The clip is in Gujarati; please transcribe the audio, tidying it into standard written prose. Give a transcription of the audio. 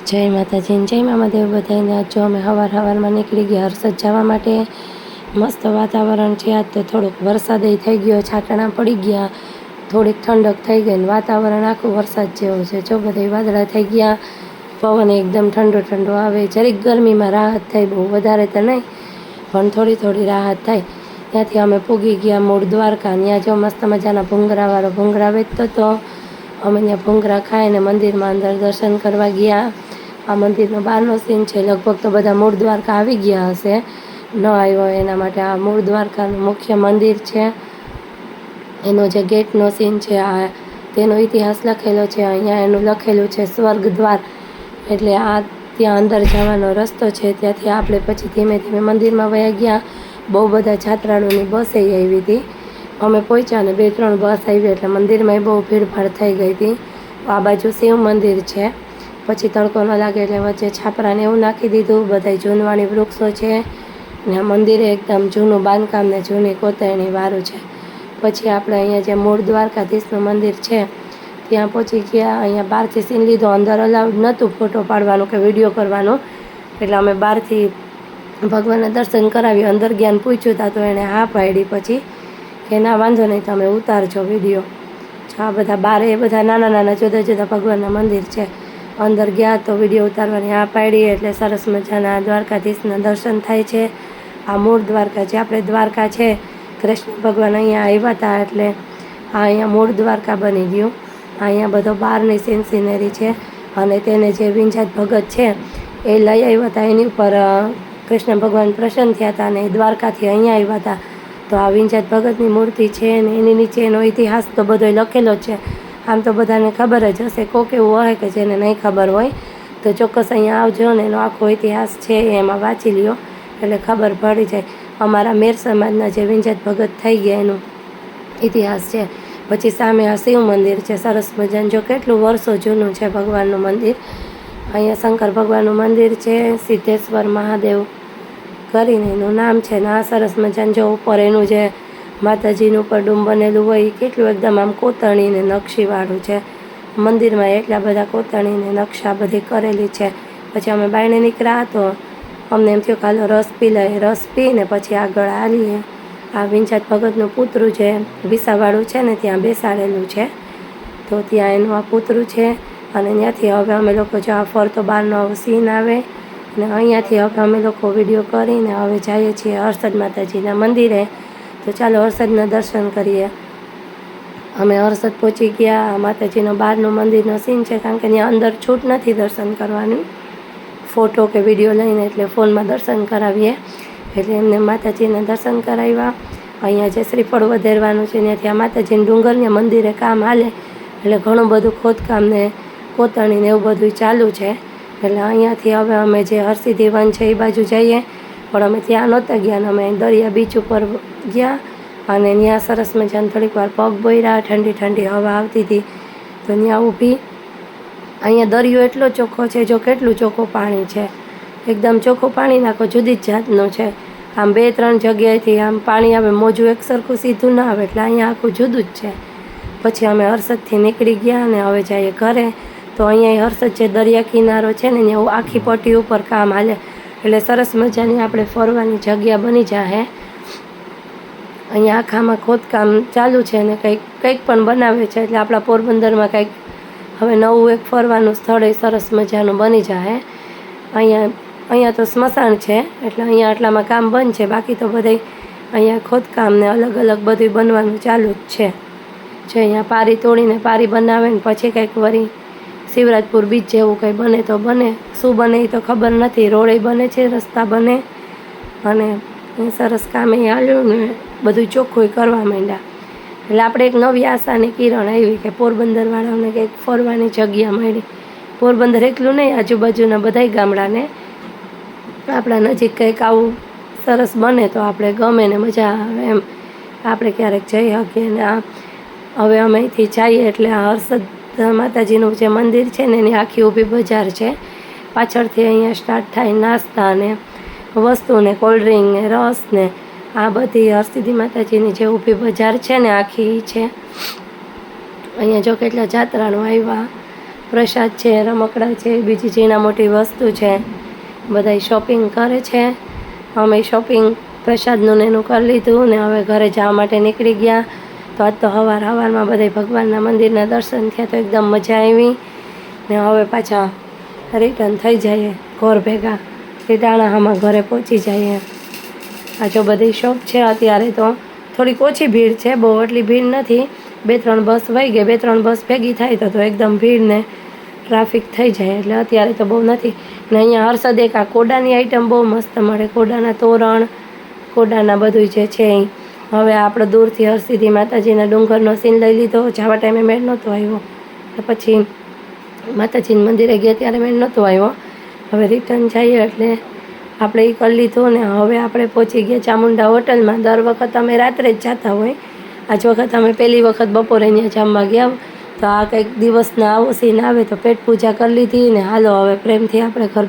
જય માતાજી, જય મામાદેવ બધાને। આજ જો અમે સવારમાં નીકળી ગયા હર્ષદ જવા માટે। મસ્ત વાતાવરણ છે આજ તો। થોડોક વરસાદ થઈ ગયો, છાંટણા પડી ગયા, થોડીક ઠંડક થઈ ગઈ ને વાતાવરણ આખું વરસાદ જેવું છે। જો બધા વાદળા થઈ ગયા, પવન એકદમ ઠંડો ઠંડો આવે। જરીક ગરમીમાં રાહત થાય, બહુ વધારે તો નહીં પણ થોડી થોડી રાહત થાય। ત્યાંથી અમે પૂગી ગયા મૂળ દ્વારકા। ત્યાં જો મસ્ત મજાના ભૂંગરાવાળો ભૂંગરા વેચતો હતો। અમે ત્યાં ભૂંગરા ખાઈને મંદિરમાં અંદર દર્શન કરવા ગયા। આ મંદિરનો બહારનો સીન છે। લગભગ તો બધા મૂળ દ્વારકા આવી ગયા હશે, ન આવ્યો એના માટે આ મૂળ દ્વારકાનું મુખ્ય મંદિર છે। એનો જે ગેટનો સીન છે, આ તેનો ઇતિહાસ લખેલો છે। અહીંયા એનું લખેલું છે સ્વર્ગ દ્વાર, એટલે આ ત્યાં અંદર જવાનો રસ્તો છે। ત્યાંથી આપણે પછી ધીમે ધીમે મંદિરમાં વયા ગયા। બહુ બધા યાત્રાળુની બસે આવી હતી। અમે પહોંચ્યા ને 2-3 બસ આવી એટલે મંદિરમાં બહુ ભીડભાડ થઈ ગઈ હતી। આ બાજુ શિવ મંદિર છે, પછી તડકો ન લાગે એટલે વચ્ચે છાપરાને એવું નાખી દીધું। બધા જૂનવાણી વૃક્ષો છે ને મંદિરે એકદમ જૂનું બાંધકામ ને જૂની કોતરણી વાળું છે। પછી આપણે અહીંયા જે મૂળ દ્વારકાધીશનું મંદિર છે ત્યાં પહોંચી ગયા। અહીંયા બહારથી સીન લીધો, અંદર અલાઉડ નહોતું ફોટો પાડવાનું કે વિડીયો કરવાનો, એટલે અમે બહારથી ભગવાનના દર્શન કરાવી। અંદર જ્ઞાન પૂછ્યું હતા તો એણે હા પાડી પછી કે ના વાંધો નહીં, તમે ઉતારજો વિડીયો। આ બધા બારે એ બધા નાના નાના જુદા જુદા ભગવાનના મંદિર છે। અંદર ગયા તો વિડીયો ઉતારવાની હા પાડી, એટલે સરસ મજાના દ્વારકાધીશના દર્શન થાય છે। આ મૂળ દ્વારકા છે, આપણે દ્વારકા છે, કૃષ્ણ ભગવાન અહીંયા આવ્યા હતા એટલે આ અહીંયા મૂળ દ્વારકા બની ગયું। અહીંયા બધો બહારની સિનરી છે અને તેને જે વિંજાત ભગત છે એ લઈ આવ્યા હતા, એની ઉપર કૃષ્ણ ભગવાન પ્રસન્ન થયા હતા અને દ્વારકાથી અહીંયા આવ્યા હતા। તો આ વિંજાત ભગતની મૂર્તિ છે ને એની નીચે એનો ઇતિહાસ તો બધો લખેલો છે। આમ તો બધાને ખબર જ હશે, કોક એવું હોય કે જેને નહીં ખબર હોય તો ચોક્કસ અહીંયા આવજો ને એનો આખો ઇતિહાસ છે એમાં વાંચી લ્યો એટલે ખબર પડી જાય। અમારા મેર સમાજના જે વિંજાત ભગત થઈ ગયા એનો ઇતિહાસ છે। પછી સામે આ શિવ મંદિર છે, સરસ મજાનું, જો કેટલું વર્ષો જૂનું છે ભગવાનનું મંદિર। અહીંયા શંકર ભગવાનનું મંદિર છે, સિદ્ધેશ્વર મહાદેવ કરીને એનું નામ છે ને આ સરસ મજાનું જો ઉપર એનું જે માતાજીનું ઉપર ડૂમ બનેલું હોય એ કેટલું એકદમ આમ કોતરણીને નકશીવાળું છે। મંદિરમાં એટલા બધા કોતરણીને નકશા બધી કરેલી છે। પછી અમે બાયણે નીકળ્યા તો અમને એમ થયું કાલો રસ પી લઈએ, રસ પીને પછી આગળ આવીએ। આ વિંજાત ભગતનું પુતરું જે વિસાવાળું છે ને ત્યાં બેસાડેલું છે, તો ત્યાં એનું આ પુતરું છે। અને ત્યાંથી હવે અમે લોકો જો આ ફરતો બહારનો આવો સીન આવે ને અહીંયાથી હવે અમે લોકો વિડીયો કરીને હવે જઈએ છીએ હર્ષદ માતાજીના મંદિરે। તો ચાલો હર્ષદના દર્શન કરીએ। અમે હર્ષદ પહોંચી ગયા। માતાજીનો બહારનું મંદિરનો સીન છે, કારણ કે ત્યાં અંદર છૂટ નથી દર્શન કરવાની, ફોટો કે વિડીયો લઈને, એટલે ફોનમાં દર્શન કરાવીએ। એટલે એમને માતાજીના દર્શન કરાવ્યા। અહીંયા જે શ્રીફળ વધેરવાનું છે ત્યાંથી આ માતાજીના ડુંગરના મંદિરે કામ હાલે, એટલે ઘણું બધું ખોદકામ ને કોતરણીને એવું બધું ચાલુ છે। એટલે અહીંયાથી હવે અમે જે હરસિદ્ધિ વન છે એ બાજુ જઈએ, પણ અમે ત્યાં નહોતા ગયા ને અમે દરિયા બીચ ઉપર ગયા અને ત્યાં સરસ મજાને થોડીક વાર પગ બોર્યા, ઠંડી ઠંડી હવા આવતી હતી તો ત્યાં ઊભી। અહીંયા દરિયો એટલો ચોખ્ખો છે, જો કેટલું ચોખ્ખું પાણી છે, એકદમ ચોખ્ખું પાણી નાખો જુદી જ જાતનું છે। આમ 2-3 જગ્યાએથી આમ પાણી આવે, મોજું એક સરખું સીધું ના આવે, એટલે અહીંયા આખું જુદું જ છે। પછી અમે હર્ષદથી નીકળી ગયા અને હવે જઈએ ઘરે। તો અહીંયા હર્ષદ જે દરિયા કિનારો છે ને ત્યાં આખી પટ્ટી ઉપર કામ હાલે, એટલે સરસ મજાની આપણે ફરવાની જગ્યા બની જાય। અહીંયા આખામાં ખોદકામ ચાલુ છે ને કંઈક પણ બનાવે છે, એટલે આપણા પોરબંદરમાં કંઈક હવે નવું એક ફરવાનું સ્થળ એ સરસ મજાનું બની જાય। અહીંયા તો સ્મશાન છે એટલે અહીંયા આટલામાં કામ બંધ છે, બાકી તો બધે અહીંયા ખોદકામ ને અલગ અલગ બધું બનવાનું ચાલુ જ છે। જે અહીંયા પારી તોડીને પારી બનાવે ને પછી કંઈક વળી શિવરાજપુર બીચ જેવું કંઈ બને તો બને, શું બને એ તો ખબર નથી। રોડે બને છે, રસ્તા બને અને સરસ કામે હાલ્યું ને બધું ચોખ્ખું કરવા માંડ્યા। એટલે આપણે એક નવી આશાની કિરણ આવી કે પોરબંદરવાળાઓને કંઈક ફરવાની જગ્યા મળી। પોરબંદર એકલું નહીં, આજુબાજુના બધાય ગામડાને આપણા નજીક કંઈક આવું સરસ બને તો આપણે ગમે ને મજા આવે એમ, આપણે ક્યારેક જઈ શકીએ। ને આ હવે અમે અહીંથી જઈએ એટલે આ હર્ષદ માતાજીનું જે મંદિર છે ને એની આખી ઊભી બજાર છે। પાછળથી અહીંયા સ્ટાર્ટ થાય નાસ્તા ને વસ્તુ ને કોલ્ડ્રિંક ને રસ ને આ બધી હરસિદ્ધિ માતાજીની જે ઊભી બજાર છે ને આખી છે। અહીંયા જો કેટલા જાત્રાળુ આવ્યા પ્રસાદ છે, રમકડા છે, બીજી ઝીણા મોટી વસ્તુ છે, બધાય શોપિંગ કરે છે. અમે શોપિંગ પ્રસાદનું ને એનું કરી લીધું ને હવે ઘરે જવા માટે નીકળી ગયા. તો આજ તો સવારમાં બધા ભગવાનના મંદિરના દર્શન થયા તો એકદમ મજા આવી ને હવે પાછા રિટર્ન થઈ જઈએ ઘર ભેગા. ટાણાહામાં ઘરે પહોંચી જઈએ. આ જો બધી શોપ છે. અત્યારે તો થોડીક ઓછી ભીડ છે, બહુ એટલી ભીડ નથી. 2-3 બસ વહી ગઈ, 2-3 બસ ભેગી થાય તો એકદમ ભીડ ને ટ્રાફિક થઈ જાય એટલે અત્યારે તો બહુ નથી. ને અહીંયા હર્ષદ એક આ કોડાની આઈટમ બહુ મસ્ત મળે, કોડાના તોરણ, કોડાના બધું જે છે એ. હવે આપણે દૂરથી હરસિદ્ધિ માતાજીના ડુંગરનો સીન લઈ લીધો. જવા ટાઈમે મેળ નહોતો આવ્યો, પછી માતાજીના મંદિરે ગયા ત્યારે મેળ નહોતો આવ્યો. હવે રિટર્ન જઈએ એટલે આપણે એ કરી લીધું ને હવે આપણે પહોંચી ગયા ચામુંડા હોટલમાં. દર વખત અમે રાત્રે જ જતા હોય, આજ વખત અમે પહેલી વખત બપોરે અહીંયા જમવા ગયા. તો આ કંઈક દિવસના આવો સીન આવે તો પેટ પૂજા કરી લીધી ને હાલો હવે પ્રેમથી આપણે ઘર